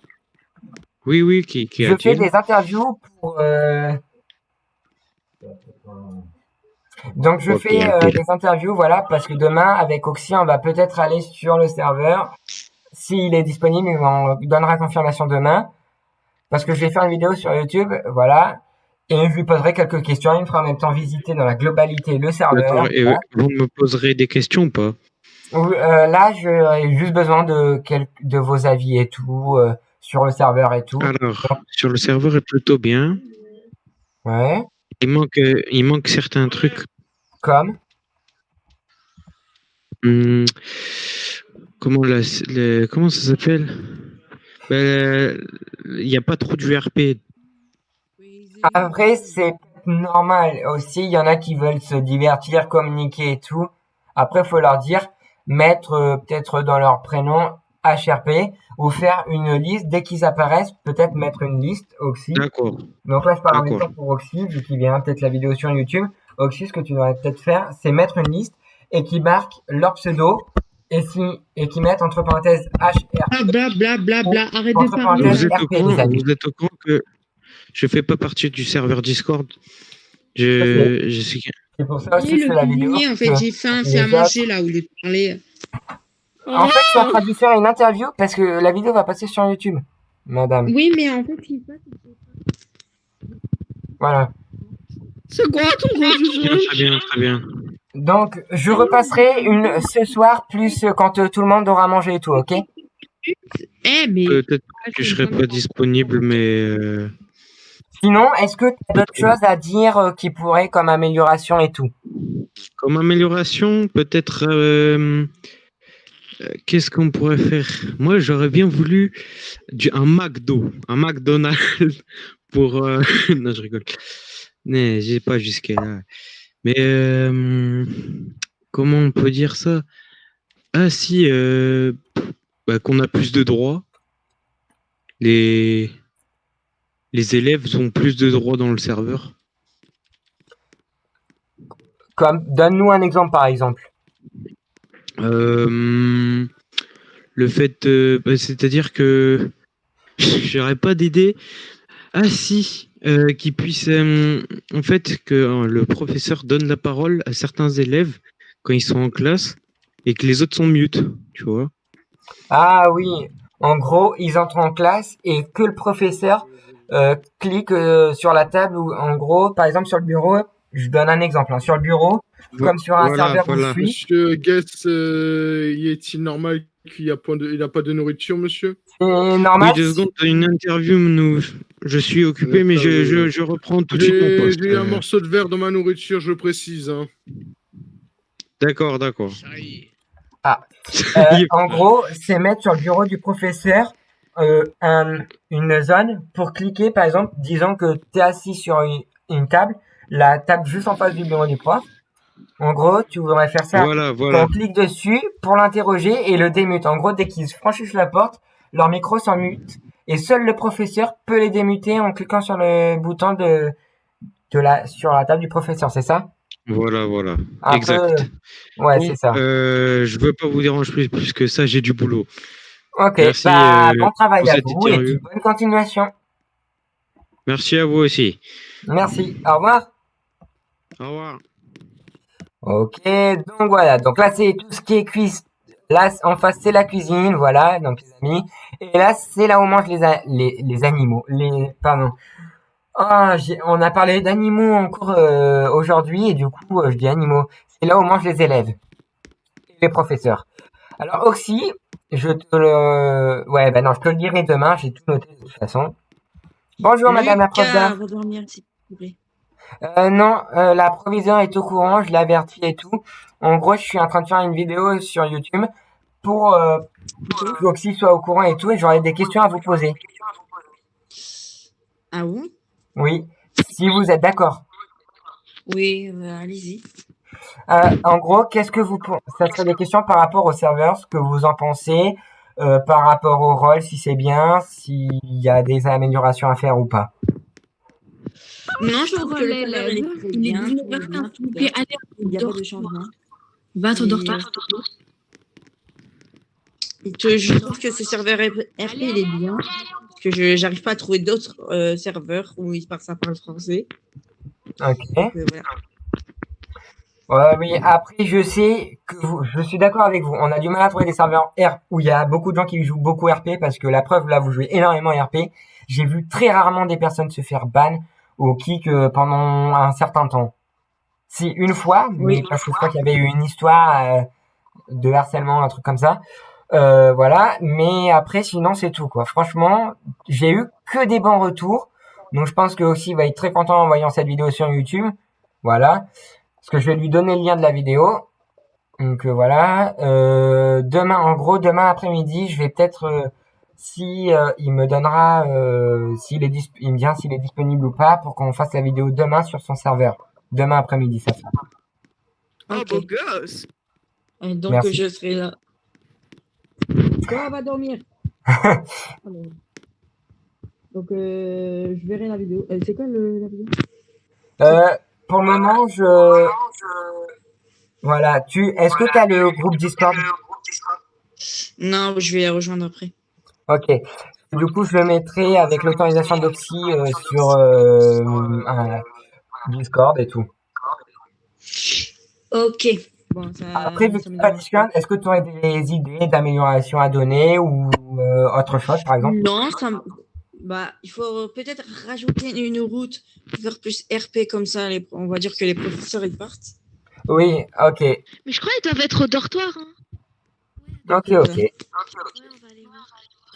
Oui, qui Je fais a-t-il? des interviews pour... Donc, je Ok, fais ok. des interviews, voilà, parce que demain, avec Oxy, on va peut-être aller sur le serveur. S'il est disponible, on donnera confirmation demain. Parce que je vais faire une vidéo sur YouTube, voilà. Et je lui poserai quelques questions. Il me fera en même temps visiter dans la globalité le serveur. D'accord. Et Voilà. vous me poserez des questions ou pas? Là, j'aurais juste besoin de vos avis et tout, sur le serveur et tout. Alors, sur le serveur est plutôt bien. Ouais. Il manque certains trucs. Comme. Comment ça s'appelle? Ben, il n'y a pas trop d'URP. Après, c'est normal aussi. Il y en a qui veulent se divertir, communiquer et tout. Après, faut leur dire, mettre peut-être dans leur prénom HRP ou faire une liste. Dès qu'ils apparaissent, peut-être mettre une liste, Oxy. D'accord. Donc là, je parle en même D'accord. temps pour Oxy, vu qu'il verra peut-être la vidéo sur YouTube. Oxy, ce que tu devrais peut-être faire, c'est mettre une liste et qui marque leur pseudo et qui mettent entre parenthèses HR. Ah, bla bla bla bla, arrête de Entre parler. parenthèses, Vous êtes, RP, les amis. vous êtes au courant que je fais pas partie du serveur Discord. Je sais que... C'est pour ça aussi que Oui, je le fais la vidéo. cuisinier, en fait, parce j'ai que faim, les fait à autres- manger là où il est parlé. En fait, je suis en train de lui faire une interview parce que la vidéo va passer sur YouTube, madame. Oui, mais en fait, ce qui se passe, c'est que- Voilà. C'est quoi ton confusion? Très bien, très bien. Donc, je repasserai une ce soir, plus quand tout le monde aura mangé et tout, ok? Eh, mais. Peut-être que je serai pas disponible, mais... Sinon, est-ce que tu as d'autres choses à dire qui pourraient comme amélioration et tout? Comme amélioration, peut-être... qu'est-ce qu'on pourrait faire? Moi, j'aurais bien voulu un McDo, un McDonald's pour... Non, je rigole. Mais j'ai pas jusqu'à là. Mais comment on peut dire ça? Ah si, qu'on a plus de droits. Les élèves ont plus de droits dans le serveur. Comme, donne-nous un exemple par exemple. Le fait, c'est-à-dire que j'aurais pas d'idée. Ah si, qu'ils puissent, en fait, que le professeur donne la parole à certains élèves quand ils sont en classe et que les autres sont mute, tu vois. Ah oui, en gros, ils entrent en classe et que le professeur clique sur la table ou en gros, par exemple sur le bureau, je donne un exemple, hein, sur le bureau, comme sur un serveur où je suis. Monsieur Guess, est-il normal qu'il n'y a pas de nourriture, monsieur? C'est normal. Oui, 2 secondes, une interview, je suis occupé, mais je reprends tout de suite mon poste. J'ai un morceau de verre dans ma nourriture, je le précise. Hein. D'accord. Ah. En gros, c'est mettre sur le bureau du professeur une zone pour cliquer, par exemple, disant que tu es assis sur une table, la table juste en face du bureau du prof. En gros, tu voudrais faire ça. Voilà. On clique dessus pour l'interroger et le démute. En gros, dès qu'ils franchissent la porte, leur micro s'en mute et seul le professeur peut les démuter en cliquant sur le bouton sur la table du professeur, c'est ça? Voilà. Un Exact. peu... Ouais, Bon, c'est ça. Je veux pas vous déranger plus que ça, j'ai du boulot. Ok, merci, bon travail vous à êtes vous et sérieux. puis bonne continuation. Merci à vous aussi. Merci, au revoir. Au revoir. Ok, donc voilà, donc là c'est tout ce qui est cuisine. Là en face c'est la cuisine, voilà, donc les amis. Et là c'est là où on mange les animaux, pardon. Ah, on a parlé d'animaux encore aujourd'hui et du coup je dis animaux. C'est là où on mange les élèves et les professeurs. Alors aussi, je te le dirai demain, j'ai tout noté de toute façon. Bonjour madame la prof d'art. Redormir, s'il vous plaît. Non, la proviseure est au courant, je l'ai averti et tout. En gros, je suis en train de faire une vidéo sur YouTube pour que Oxy soit au courant et tout, et j'aurai des questions à vous poser. Ah bon? Oui, si vous êtes d'accord. Oui, allez-y. En gros, ça serait des questions par rapport au serveur, ce que vous en pensez, par rapport au rôle, si c'est bien, s'il y a des améliorations à faire ou pas. Non, je trouve que le serveur, il est très bien. Il n'y a pas de changement. Va, t'endors-toi. Je trouve que ce serveur RP, il est bien. Parce que j'arrive pas à trouver d'autres serveurs où ça parle français. Ok. Donc, voilà. Oui, après, je sais que je suis d'accord avec vous. On a du mal à trouver des serveurs RP où il y a beaucoup de gens qui jouent beaucoup RP parce que la preuve, là, vous jouez énormément RP. J'ai vu très rarement des personnes se faire ban au kick pendant un certain temps. Si, une fois, mais parce que je crois qu'il y avait eu une histoire de harcèlement, un truc comme ça. Voilà, mais après, sinon, c'est tout, quoi. Franchement, j'ai eu que des bons retours. Donc, je pense que aussi, il va être très content en voyant cette vidéo sur YouTube. Voilà. Parce que je vais lui donner le lien de la vidéo. Donc, voilà. Demain après-midi, je vais peut-être, il me donnera, il me dira s'il est disponible ou pas pour qu'on fasse la vidéo demain sur son serveur. Demain après-midi, ça sera. Ah, beau gosse! Et donc, Merci. je serai là. Comment va dormir? Donc, je verrai la vidéo. C'est quoi la vidéo? Pour le moment, voilà. Est-ce que tu as le groupe Discord? Non, je vais les rejoindre après. Ok. Du coup, je le mettrai avec l'autorisation d'Oxy sur un Discord et tout. Ok. Bon, Après, vu que ça tu me pas dérange pas. Discord, est-ce que tu aurais des idées d'amélioration à donner ou autre chose, par exemple? Non, bah, il faut peut-être rajouter une route pour faire plus RP comme ça. On va dire que les professeurs ils partent. Oui, ok. Mais je crois qu'ils doivent être au dortoir. Hein. Ok, Comme ça. ok. Ouais, on va aller voir.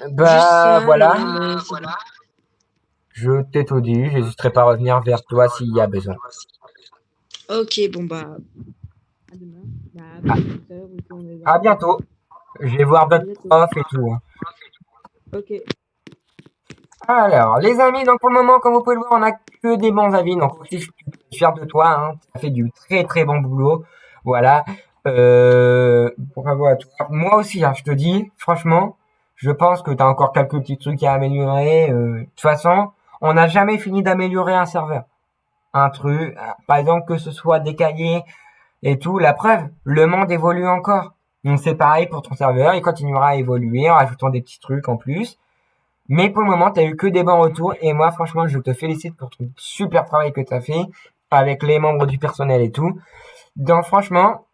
Juste Bah, ça, voilà. c'est bon. Je t'ai tout dit. J'hésiterai pas à revenir vers toi s'il y a besoin. Ok, bon bah, à demain. Bah, à plus tard, ou quand on est À là. bientôt. Je vais voir À d'autres bientôt. profs et tout, hein. Ok. Alors, les amis, donc pour le moment, comme vous pouvez le voir, on a que des bons avis. Donc aussi, je suis fier de toi. Hein. Tu as fait du très très bon boulot. Voilà. Bravo à toi. Moi aussi, hein, je te dis, franchement, je pense que tu as encore quelques petits trucs à améliorer. De toute façon, on n'a jamais fini d'améliorer un serveur. Un truc, par exemple, que ce soit des cahiers et tout. La preuve, le monde évolue encore. Donc c'est pareil pour ton serveur. Il continuera à évoluer en rajoutant des petits trucs en plus. Mais pour le moment, tu as eu que des bons retours. Et moi, franchement, je te félicite pour ton super travail que tu as fait avec les membres du personnel et tout. Donc franchement,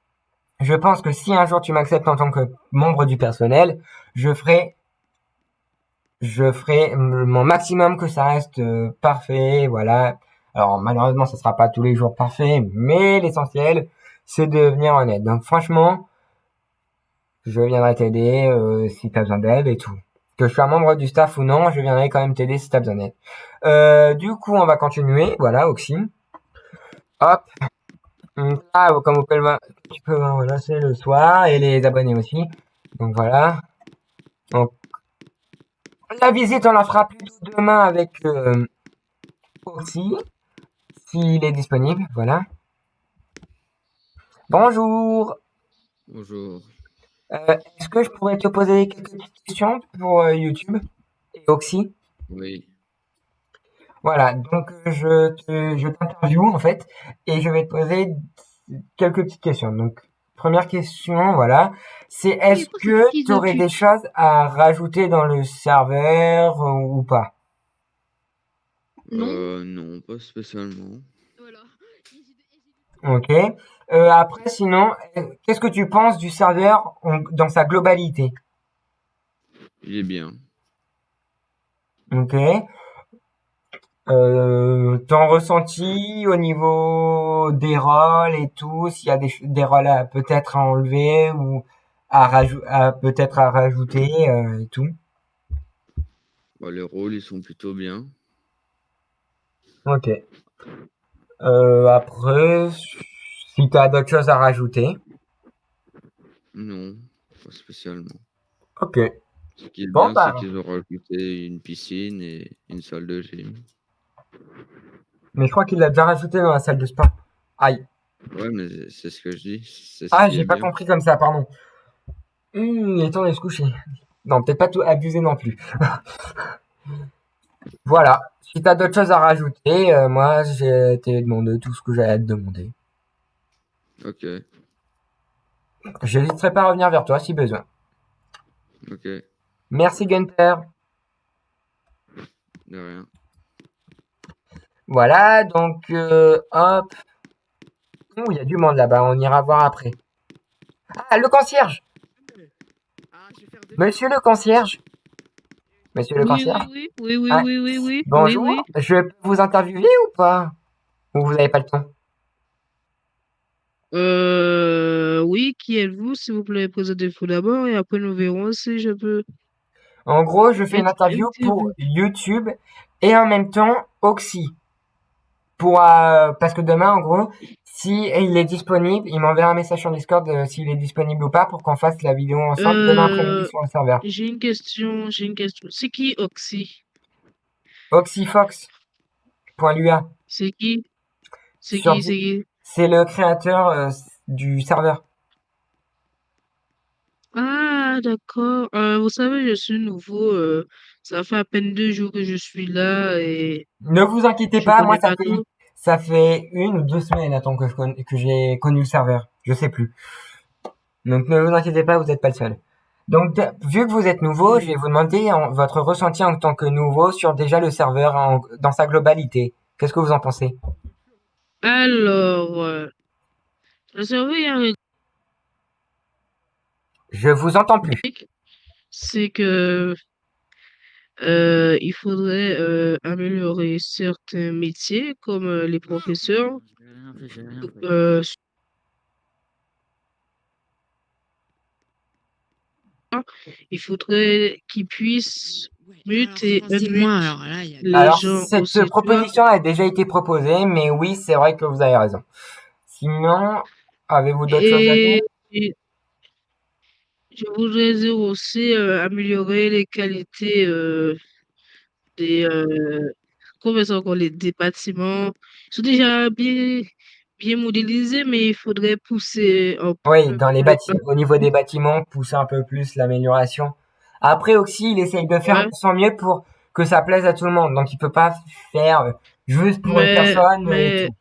je pense que si un jour tu m'acceptes en tant que membre du personnel, je ferai mon maximum que ça reste parfait. Voilà. Alors malheureusement, ça sera pas tous les jours parfait, mais l'essentiel, c'est de venir en aide. Donc franchement, je viendrai t'aider si tu as besoin d'aide et tout. Que je sois membre du staff ou non, je viendrai quand même t'aider si tu as besoin d'aide. Du coup, on va continuer. Voilà, Oxy. Hop. Ah, comme vous pouvez le voir, tu peux voir, voilà, c'est le soir et les abonnés aussi. Donc voilà. Donc, la visite, on la fera plutôt demain avec Oxy, s'il est disponible. Voilà. Bonjour. Bonjour. Est-ce que je pourrais te poser quelques petites questions pour YouTube et Oxy? Oui. Voilà, donc je t'interviewe en fait et je vais te poser quelques petites questions. Donc, première question, voilà, c'est est-ce Oui, c'est que qui tu aurais des s'occupe. choses à rajouter dans le serveur ou pas? Non. Non, pas spécialement. Voilà. Ok. Après, sinon, qu'est-ce que tu penses du serveur dans sa globalité? Il est bien. Ok. Ton ressenti au niveau des rôles et tout, s'il y a des rôles à peut-être à enlever ou peut-être à rajouter et tout. Bah, les rôles, ils sont plutôt bien. Ok. Après, si t'as d'autres choses à rajouter. Non, pas spécialement. Ok. Ce qui est Bon bien, c'est bah, qu'ils ont rajouté une piscine et une salle de gym. mais je crois qu'il l'a déjà rajouté dans la salle de sport. Aïe. Ouais, mais c'est ce que je dis. C'est ce Ah, qui j'ai est pas bien. compris comme ça, pardon. Il est temps de se coucher. Non, peut-être pas tout abuser non plus. Voilà. Si t'as d'autres choses à rajouter, moi j'ai été demandé tout ce que j'allais à te demander. Ok, J'hésiterai pas à revenir vers toi si besoin. ok, Merci Gunther. de rien. Voilà, donc hop. Ouh, il y a du monde là-bas, on ira voir après. Ah, le concierge. Monsieur le concierge. Monsieur le Oui, concierge. oui, oui, oui, oui, Ah, oui, oui, oui, oui, bonjour. oui. Je peux vous interviewer ou pas? Ou vous n'avez pas le temps? Oui, qui êtes-vous, s'il vous plaît, présentez-vous d'abord et après nous verrons si je peux En gros, je fais une être interview pour interrompu. YouTube et en même temps Oxy. Parce que demain, en gros, si il est disponible, il m'enverra un message sur Discord s'il est disponible ou pas pour qu'on fasse la vidéo ensemble demain après-midi Euh, sur le serveur. j'ai une question, j'ai une question. C'est qui Oxy? Oxyfox.lua. C'est qui? C'est Sur qui? Di- C'est qui? C'est le créateur du serveur. Ah, d'accord. Vous savez, je suis nouveau. Ça fait à peine 2 jours que je suis là et Ne vous inquiétez je pas, moi connais pas tout. ça fait 1 ou 2 semaines attends que j'ai connu le serveur. Je sais plus. Donc ne vous inquiétez pas, vous n'êtes pas le seul. Donc vu que vous êtes nouveau, je vais vous demander votre ressenti en tant que nouveau sur déjà le serveur dans sa globalité. Qu'est-ce que vous en pensez? Alors, le serveur, Je vous entends plus. c'est que il faudrait améliorer certains métiers comme les professeurs. Euh, il faudrait qu'ils puissent muter, unmute les Alors gens cette aussi fort. proposition a déjà été proposée, mais oui, c'est vrai que vous avez raison. Sinon, avez-vous d'autres choses à dire? Et je voudrais dire aussi améliorer les qualités des, comment ça encore, des bâtiments. Ils sont déjà bien modélisés, mais il faudrait pousser un Oui, peu dans les plus. bâtiments, au niveau des bâtiments, pousser un peu plus l'amélioration. Après aussi, il essaye de faire Ouais, de son mieux pour que ça plaise à tout le monde. Donc il peut pas faire juste pour une personne et mais, tout.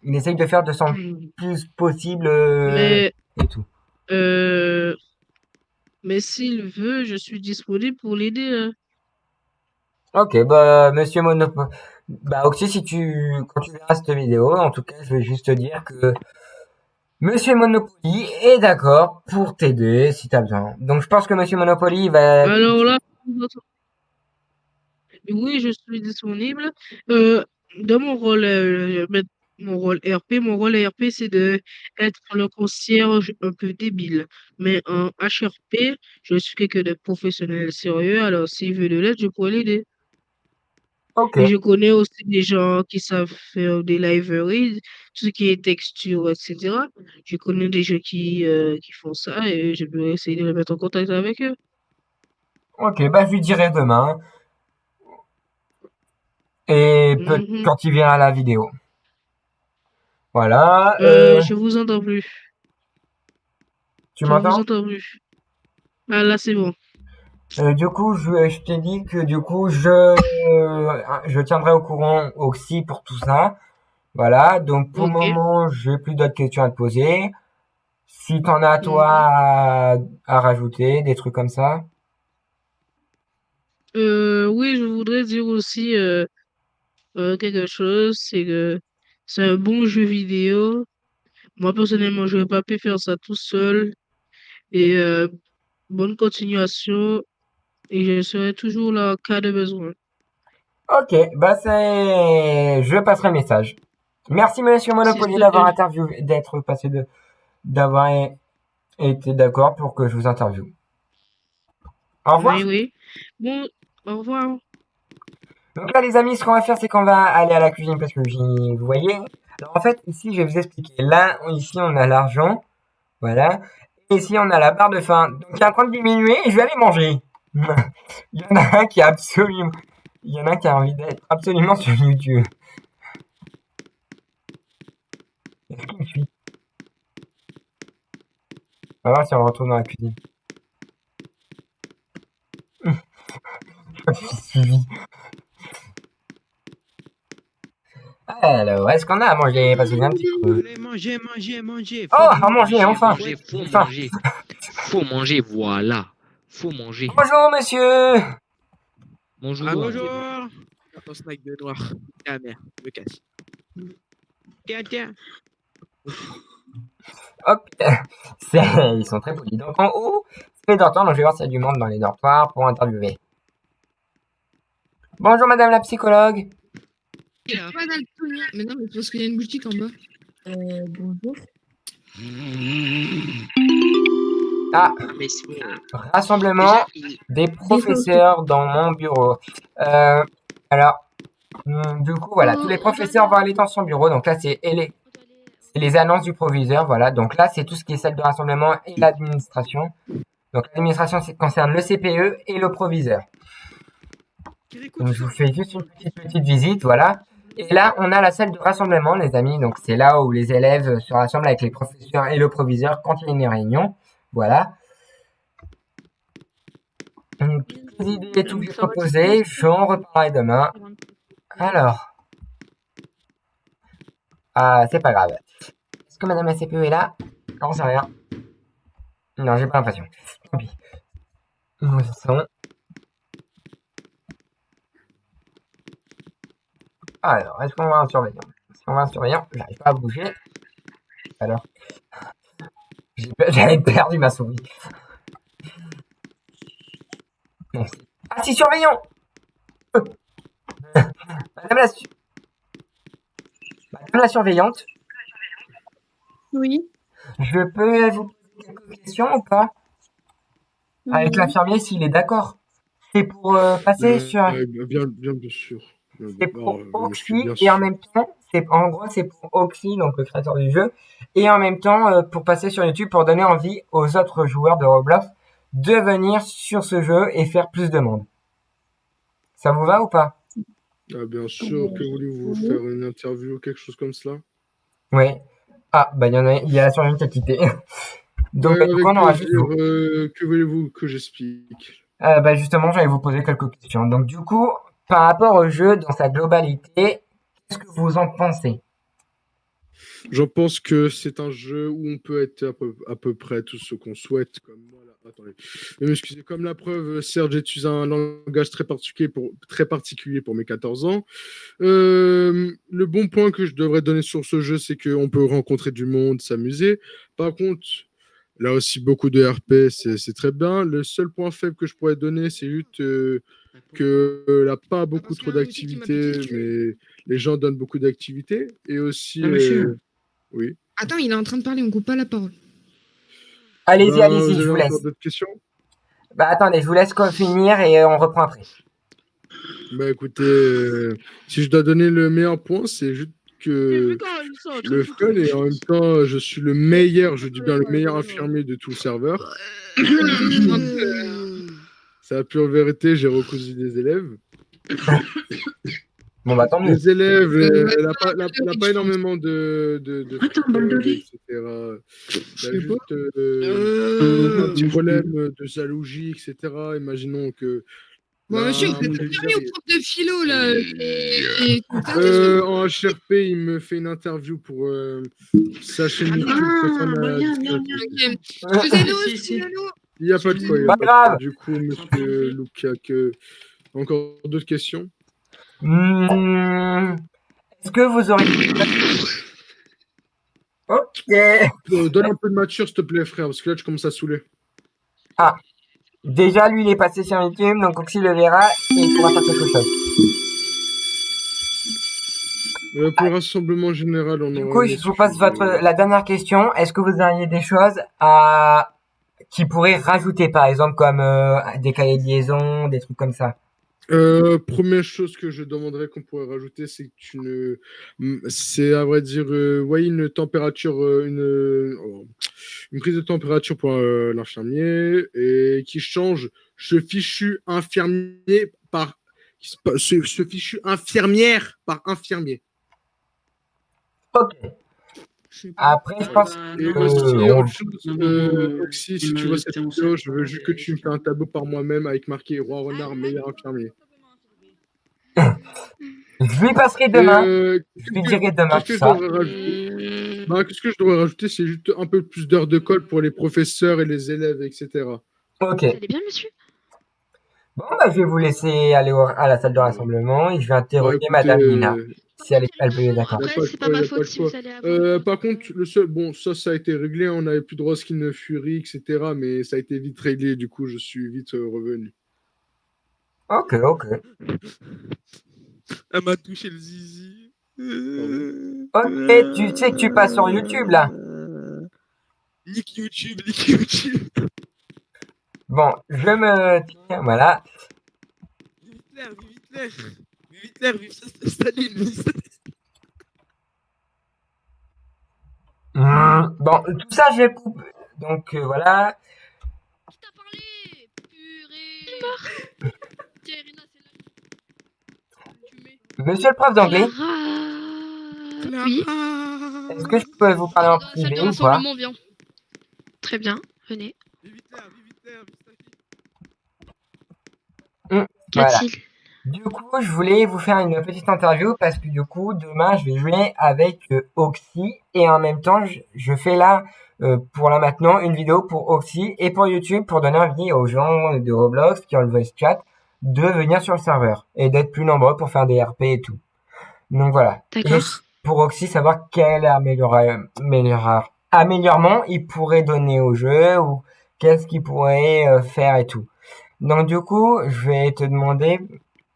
Il essaye de faire de son plus possible mais, et tout. euh, mais s'il veut, je suis disponible pour l'aider, hein. Ok, bah Monsieur Monopoly, bah Oxy, si tu quand tu verras cette vidéo, en tout cas, je vais juste te dire que Monsieur Monopoly est d'accord pour t'aider si t'as besoin. Donc je pense que Monsieur Monopoly va. Alors là, oui, je suis disponible. Euh, dans mon rôle RP, c'est de être le concierge un peu débile. Mais en HRP, je suis quelqu'un de professionnel sérieux. Alors, s'il veut de l'aide, je pourrais l'aider. Ok, Et je connais aussi des gens qui savent faire des liveries, tout ce qui est texture, etc. Je connais des gens qui font ça et je peux essayer de les mettre en contact avec eux. ok, bah je lui dirai demain et peut Mhm. quand il verra la vidéo. Voilà. Je vous entends plus. Tu Je vous m'entends? entends plus. Ah là, c'est bon. Du coup, je t'ai dit que du coup, je tiendrai au courant Oxy pour tout ça. Voilà. Donc pour le Ok. moment, j'ai plus d'autres questions à te poser. Si t'en as toi Mhm. à rajouter, des trucs comme ça. Oui, je voudrais dire aussi quelque chose, c'est que c'est un bon jeu vidéo. Moi, personnellement, je n'aurais pas pu faire ça tout seul. Et bonne continuation. Et je serai toujours là en cas de besoin. Ok, bah je passerai le message. Merci Monsieur C'est Monopoly d'avoir super. interviewé, d'être passé d'avoir été d'accord pour que je vous interviewe. Au revoir. Oui, oui. Bon, au revoir. Donc là, les amis, ce qu'on va faire, c'est qu'on va aller à la cuisine parce que vous voyez. Alors en fait, ici, je vais vous expliquer. Là, ici, on a l'argent, voilà. Et ici, on a la barre de faim. Donc, il est en train de diminuer et je vais aller manger. Il y en a un qui a absolument, il y en a un qui a envie d'être absolument sur YouTube. Est-ce qu'il me suit? On va voir si on le retrouve dans la cuisine. Je suis suivi. Alors, est-ce qu'on a à manger? Parce que j'ai un petit creux. Allez, manger, manger, manger. Oh, Faut à manger, enfin! manger, faut Enfin! manger. Faut manger, voilà. Faut manger. Bonjour, monsieur! Bonjour. Ah, Bonjour. ton snack de noir. Ta mère, me casse. Tiens, tiens. Hop! Ils sont très polis. Donc, en haut, c'est les dortoirs. Donc, je vais voir s'il y a du monde dans les dortoirs pour interviewer. Bonjour, madame la psychologue. Pas daltonien. Mais non, mais c'est parce qu'il y a une boutique en bas. Bonjour. Ah, Mais c'est bon. rassemblement des professeurs dans mon bureau. Alors, du coup, voilà, tous les professeurs vont aller dans son bureau. Donc là, c'est les annonces du proviseur. Voilà, donc là, c'est tout ce qui est salle de rassemblement et l'administration. Donc l'administration concerne le CPE et le proviseur. Donc je vous fais juste une petite visite, voilà. Et là, on a la salle de rassemblement, les amis. Donc c'est là où les élèves se rassemblent avec les professeurs et le proviseur quand il y a une réunion. Voilà. Donc, toutes les idées et tout que j'ai proposées, j'en reparlerai demain. Alors, c'est pas grave. Est-ce que Madame la CPE est là? Non, c'est rien. Non, j'ai pas l'impression. Tant pis. Nous sommes... Alors, est-ce qu'on va un surveillant? Si on va un surveillant, j'arrive pas à bouger. Alors, j'avais perdu ma souris. Non. Ah si, surveillant. Madame la, Madame la surveillante, Oui. je peux vous poser quelques questions ou pas? Avec l'infirmier, s'il est d'accord. C'est pour passer sur... Bien sûr. C'est pour Oxy bien et en sûr. même temps, en gros, c'est pour Oxy, donc le créateur du jeu, et en même temps pour passer sur YouTube pour donner envie aux autres joueurs de Roblox de venir sur ce jeu et faire plus de monde. Ça vous va ou pas? Ah, bien sûr, que voulez-vous faire une interview ou quelque chose comme cela? Oui. Ah, bah il y a la surveillante qui a quitté. Donc, Ouais, du avec coup, on aura plaisir. juste vous. Que voulez-vous que j'explique? Bah justement, j'allais vous poser quelques questions. Donc, du coup, par rapport au jeu dans sa globalité, qu'est-ce que vous en pensez? J'en pense que c'est un jeu où on peut être à peu près tout ce qu'on souhaite. Comme moi, là. Attendez. Excusez, comme la preuve, certes, j'utilise un langage très particulier pour mes 14 ans. Le bon point que je devrais donner sur ce jeu, c'est qu'on peut rencontrer du monde, s'amuser. Par contre, là aussi, beaucoup de RP, c'est très bien. Le seul point faible que je pourrais donner, c'est juste qu'il n'a pas beaucoup trop d'activités, mais les gens donnent beaucoup d'activités. Et aussi... monsieur. Oui. Attends, il est en train de parler, on coupe pas la parole. Allez-y, Vous allez-y, je avez vous encore laisse. d'autres questions? Bah attendez, je vous laisse finir et on reprend après. Bah écoutez, si je dois donner le meilleur point, c'est juste que le fun et en même temps, je suis le meilleur, je dis bien le meilleur infirmier de tout le serveur. C'est la pure vérité, j'ai recousu des élèves. Bon bah tant mieux. Les élèves, elle n'a pas énormément de fricole, etc. Il y a juste un petit problème de jalousie, etc. Imaginons que... Bon, là, monsieur, un vous êtes monde fermé au bizarre, prof de philo, là. en HRP, il me fait une interview pour sa chaîne YouTube concernant la discrimination. Excusez-nous. Il n'y a pas de quoi, il n'y a Pas pas de grave. quoi. Du coup, monsieur Luca, encore d'autres questions? Est-ce que vous aurez... Ok. Donne un peu de mature, s'il te plaît, frère, parce que là, tu commences à saouler. Ah. Déjà, lui, il est passé sur YouTube, donc Oxy le verra et il pourra faire quelque chose. Pour le rassemblement général, on Du aura... coup, je vous passe la dernière question. Est-ce que vous auriez des choses qui pourraient rajouter, par exemple, comme des cahiers de liaison, des trucs comme ça? Première chose que je demanderais qu'on pourrait rajouter, c'est que c'est à vrai dire, voyez une température, une prise de température pour l'infirmier et qui change ce fichu infirmier par ce fichu infirmière par infirmier. Ok. Après, je pense Et aussi, autre chose, Oxy, si tu vois cette vidéo, je veux juste que tu me fais un tableau par moi-même avec marqué Roi Renard, meilleur infirmier. Je lui passerai demain. Je lui dirai demain tout ça. Qu'est-ce que je devrais rajouter? C'est juste un peu plus d'heures de colle pour les professeurs et les élèves, etc. Ok. Vous allez bien, monsieur? Bon, bah, je vais vous laisser aller à la salle de rassemblement et je vais interroger Madame Nina. Si elle peut être d'accord. C'est pas ma faute si vous allez avoir. Par contre, le seul, bon, ça a été réglé, on n'avait plus droit à Skin Fury, etc. Mais ça a été vite réglé, du coup, je suis vite revenu. Ok. Elle m'a touché le zizi. Ok, tu sais que tu passes sur YouTube, là. Nick YouTube. Bon, je me tiens, voilà. Vive Hitler, vive Staline. Bon, tout ça, je vais couper. Donc, voilà. Monsieur le prof d'anglais, Oui. est-ce que je peux vous parler en privé ou pas? Viens. Très bien, venez. Voilà. Qu'a-t-il? Du coup, je voulais vous faire une petite interview parce que du coup, demain, je vais jouer avec Oxy et en même temps, je fais là, pour là maintenant, une vidéo pour Oxy et pour YouTube pour donner envie aux gens de Roblox qui ont le voice chat de venir sur le serveur et d'être plus nombreux pour faire des RP et tout. Donc voilà. Et D'accord. pour Oxy, savoir quel améliorement il pourrait donner au jeu ou qu'est-ce qu'il pourrait faire et tout. Donc du coup, je vais te demander,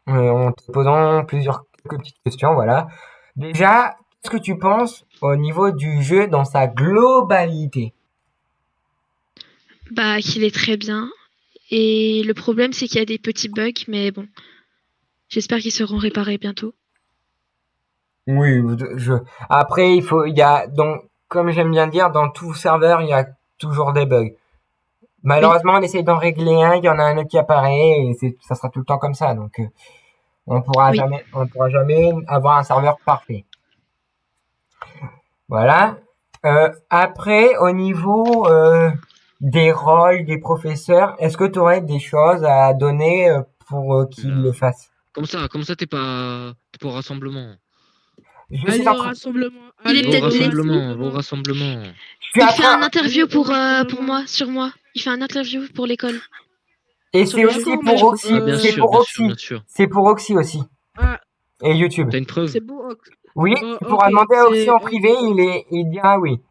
en te posant quelques petites questions, voilà. Déjà, qu'est-ce que tu penses au niveau du jeu dans sa globalité? Bah, qu'il est très bien. Et le problème, c'est qu'il y a des petits bugs, mais bon, j'espère qu'ils seront réparés bientôt. Oui, après, donc, comme j'aime bien dire, dans tout serveur, il y a toujours des bugs. Malheureusement, on essaye d'en régler un, il y en a un autre qui apparaît, et ça sera tout le temps comme ça, donc, on pourra jamais avoir un serveur parfait. Voilà. Après, au niveau des rôles des professeurs, est-ce que tu aurais des choses à donner pour qu'ils le fassent? Comme ça, t'es pas au rassemblement. Allez au rassemblement. Il est Vos peut-être rassemblements. Il fait un interview pour moi, sur moi. Il fait un interview pour l'école. Et Sur c'est le aussi jeu. pour Oxy. Ah, bien C'est sûr, pour bien Oxy. sûr, bien sûr. C'est pour Oxy aussi. Ah, Et YouTube. T'as une preuve? c'est pour Ox. Oui, Oh, tu pourras ok, demander à Oxy c'est- en privé, il dira oui.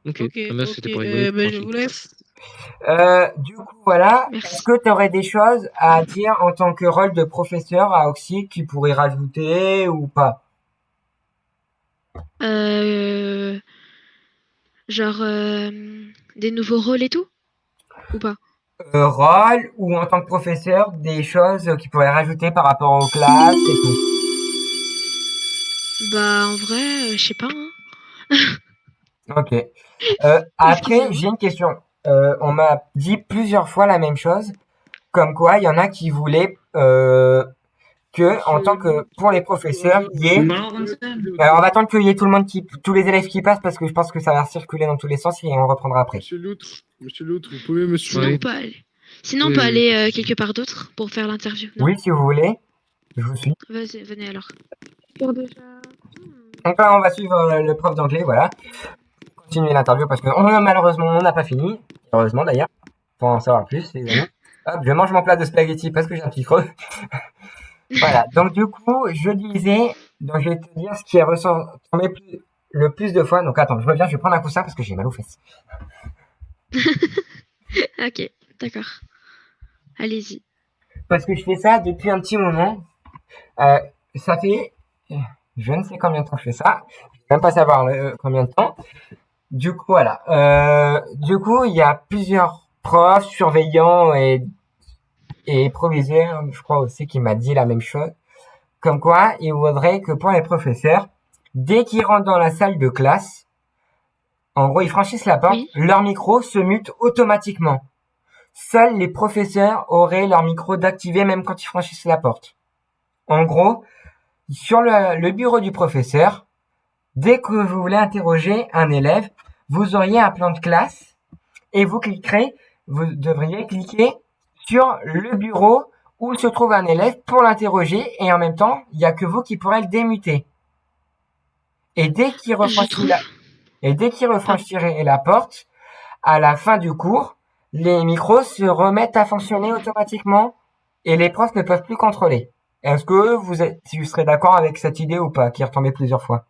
Ok, Ok, très bien, c'était ok, pour rigoler. ben, je tranquille. vous laisse. Du coup, voilà. Est-ce que tu aurais des choses à dire en tant que rôle de professeur à Oxy que tu pourrais rajouter ou pas? Genre des nouveaux rôles et tout? Ou pas? Rôle ou en tant que professeur, des choses qu'ils pourraient rajouter par rapport aux classes et tout. Bah en vrai, je sais pas. Hein. Ok. Après, j'ai une question. On m'a dit plusieurs fois la même chose, comme quoi il y en a qui voulaient que, en tant que pour les professeurs, il y ait. Alors, on va attendre qu'il y ait tous les élèves qui passent parce que je pense que ça va circuler dans tous les sens et on reprendra après. Monsieur Loutre, vous pouvez me Sinon, suivre? on peut aller, Sinon, on Oui, peut oui, aller quelque part d'autre pour faire l'interview. Non? Oui, si vous voulez. Je vous suis. Vas-y, venez alors. Donc là, on va suivre le prof d'anglais, voilà. Continuer l'interview parce que malheureusement, on n'a pas fini. Heureusement d'ailleurs. Pour en savoir plus, les amis. Hop, je mange mon plat de spaghetti parce que j'ai un petit creux. Voilà. Donc du coup, je disais, donc je vais te dire ce qui est ressorti le plus de fois. Donc attends, je reviens, je vais prendre un coussin parce que j'ai mal aux fesses. Ok, d'accord. Allez-y. Parce que je fais ça depuis un petit moment. Ça fait, je ne sais combien de temps je fais ça. Je ne vais même pas savoir combien de temps. Du coup, voilà. Du coup, il y a plusieurs profs, surveillants et proviseurs, je crois aussi, qui m'a dit la même chose. Comme quoi, il voudrait que pour les professeurs, dès qu'ils rentrent dans la salle de classe, en gros, ils franchissent la porte, leur micro se mute automatiquement. Seuls les professeurs auraient leur micro d'activer même quand ils franchissent la porte. En gros, sur le bureau du professeur, dès que vous voulez interroger un élève, vous auriez un plan de classe et vous devriez cliquer sur le bureau où se trouve un élève pour l'interroger et en même temps, il n'y a que vous qui pourrez le démuter. Et dès qu'il refranchirait la porte, à la fin du cours, les micros se remettent à fonctionner automatiquement et les profs ne peuvent plus contrôler. Est-ce que vous serez d'accord avec cette idée ou pas, qui est retombée plusieurs fois?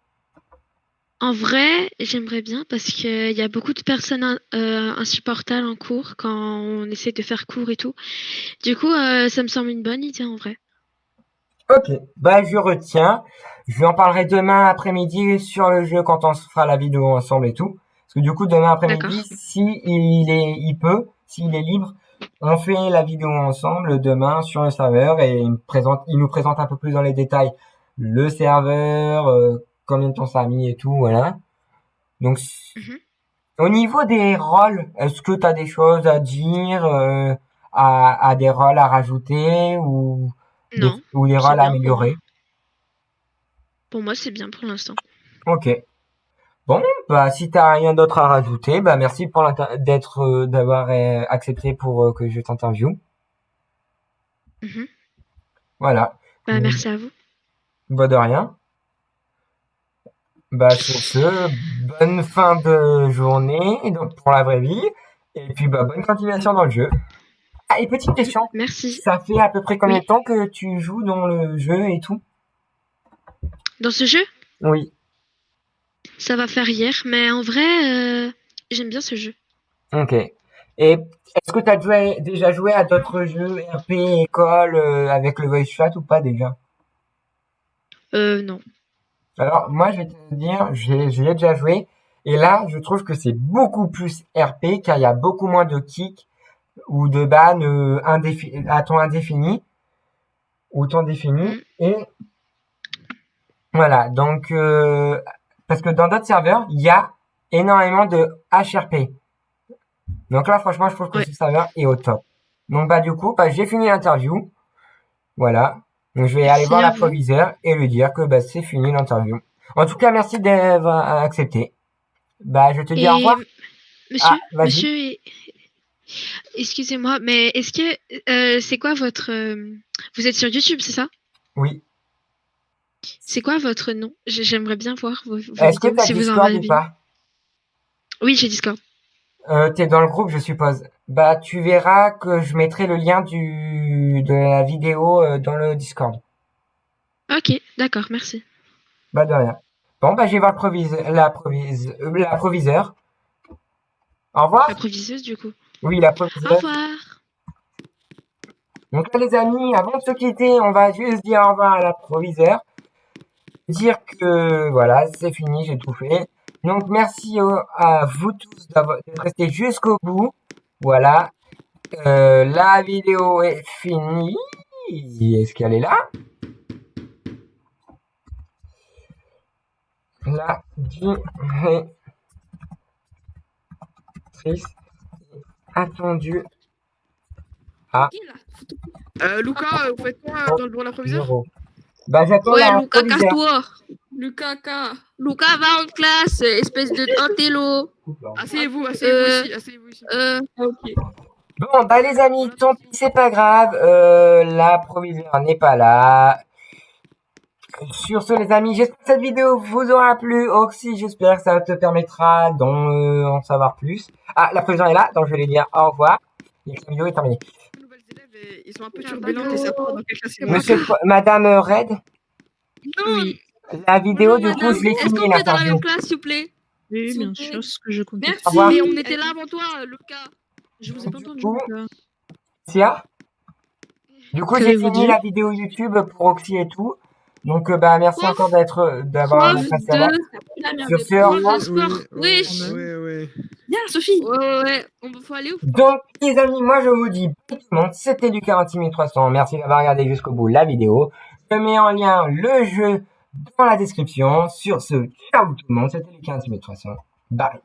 En vrai, j'aimerais bien parce qu'il y a beaucoup de personnes insupportables en cours quand on essaie de faire cours et tout. Du coup, ça me semble une bonne idée en vrai. Ok, bah je retiens. Je en parlerai demain après-midi sur le jeu quand on se fera la vidéo ensemble et tout. Parce que du coup, demain après-midi, s'il est libre, on fait la vidéo ensemble demain sur le serveur et il nous présente un peu plus dans les détails le serveur, combien de temps ça a mis et tout, voilà. Donc, au niveau des rôles, est-ce que tu as des choses à dire, à des rôles à rajouter ou Non, des c'est rôles à bien pour moi. améliorer? Pour moi, c'est bien pour l'instant. Ok. Bon, bah si t'as rien d'autre à rajouter, bah merci pour d'avoir accepté pour que je t'interviewe. Voilà. Bah, merci à vous. Bah, de rien. Bah, sur ce, bonne fin de journée donc pour la vraie vie. Et puis, bah, bonne continuation dans le jeu. Ah, et petite question. Merci. Ça fait à peu près combien Oui. de temps que tu joues dans le jeu et tout? Dans ce jeu, Oui. ça va faire hier, mais en vrai, j'aime bien ce jeu. Ok. Et est-ce que tu as déjà joué à d'autres jeux RP, école, avec le voice chat ou pas déjà? Non. Alors, moi, je vais te dire, j'y ai déjà joué. Et là, je trouve que c'est beaucoup plus RP car il y a beaucoup moins de kicks ou de ban à temps indéfini ou temps défini. Et voilà. Donc, parce que dans d'autres serveurs, il y a énormément de HRP. Donc là, franchement, je trouve que ce serveur est au top. Donc, bah, du coup, bah, j'ai fini l'interview. Voilà. Donc, je vais aller voir l'approviseur et lui dire que, bah, c'est fini l'interview. En tout cas, merci d'avoir accepté. Bah, je te dis au revoir. Monsieur, vas-y. monsieur, excusez-moi, mais est-ce que c'est quoi votre vous êtes sur YouTube, c'est ça? Oui. C'est quoi votre nom? J'aimerais bien voir vos vidéos Est-ce que t'as si vous en Discord avez ou vu. pas? Oui, j'ai Discord. T'es dans le groupe, je suppose. Bah, tu verras que je mettrai le lien de la vidéo dans le Discord. Ok, d'accord, merci. Bah, de rien. Bon, bah, je vais voir l'approviseur. Au revoir. L'approviseuse, du coup. Oui, l'approviseuse. Au revoir. Donc là, les amis, avant de se quitter, on va juste dire au revoir à l'approviseur. Dire que, voilà, c'est fini, j'ai tout fait. Donc, merci à vous tous d'être restés jusqu'au bout. Voilà. La vidéo est finie. Est-ce qu'elle est là? La directrice attendue à Lucas, vous faites quoi dans le bureau de l'approviseur? Bah, j'attends Ouais, la Lucas, provisoire. casse-toi. Lucas, Lucas, va en classe, espèce de intello. asseyez-vous ici. Ok. Bon, bah les amis, tant pis, c'est pas grave. La provisoire n'est pas là. Sur ce, les amis, j'espère que cette vidéo vous aura plu. Oxy, j'espère que ça te permettra d'en savoir plus. Ah, la provisoire est là, donc je vais lui dire au revoir. Et la vidéo est terminée. Ils sont un peu turbulents et ça part dans quelle classe ils vont. Monsieur, Madame Red, Oui. la vidéo, du coup, je l'ai Est-ce qu'on finie peut être dans la l'interview. même classe, s'il vous plaît? Oui, bien sûr, ce que je comptais. Merci, Au revoir. mais on était là avant toi, Lucas. Je vous ai pas entendu, coup, Lucas. Sia. Du coup, j'ai Qu'avez-vous fini dit? la vidéo YouTube pour Oxy et tout. Donc, bah, merci encore d'avoir passé à voir. Sur ce, au revoir. Oui. Viens, Sophie. Ouais. On faut aller où? Donc, les amis, moi, je vous dis, tout le monde, c'était Lucas 20300. Merci d'avoir regardé jusqu'au bout la vidéo. Je mets en lien le jeu dans la description. Sur ce, ciao tout le monde, c'était Lucas 20300. Bye.